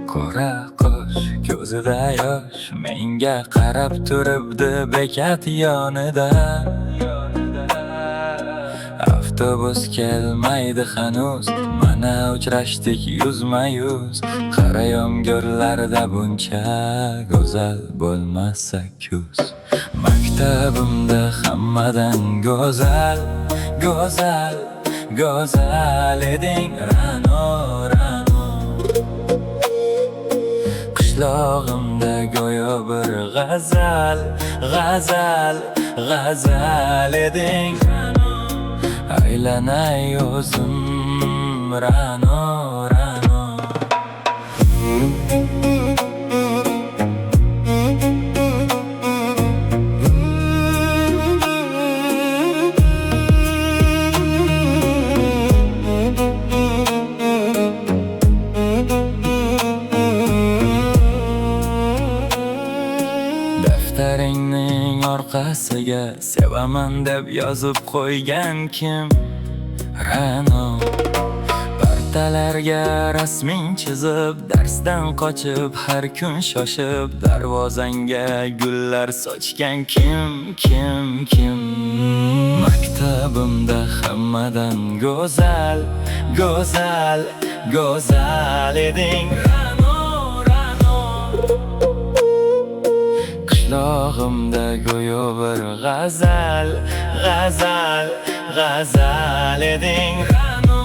Qora qosh, ko'zida yosh, menga qarab turibdi bekat yonida. Avtobus kelmaydi hanuz, mana uchrashdik yuzma-yuz. Qara yomg'irlarda buncha go'zal bo'lmasa kuz. Maktabimda hammadan go'zal, go'zal, go'zal eding Ra'no, Ra'no. Qishlog'imda go'yo bir g'azal, g'azal, g'azal eding Ra'no. Aylanay o'zim Ra'no, Ra'no. Daftaringning orqasiga sevaman deb yozib qo'ygan kim? Ra'no. Partalarga rasming chizib, darsdan qochib, har kun shoshib, darvozangga gullar sochgan kim, kim, kim? Maktabimda hammadan go'zal, go'zal, go'zal eding Ra'no, Ra'no. Qishlog'imda go'yo bir g'azal, g'azal, g'azal eding Ra'no.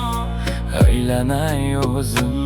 Aylanay o'zim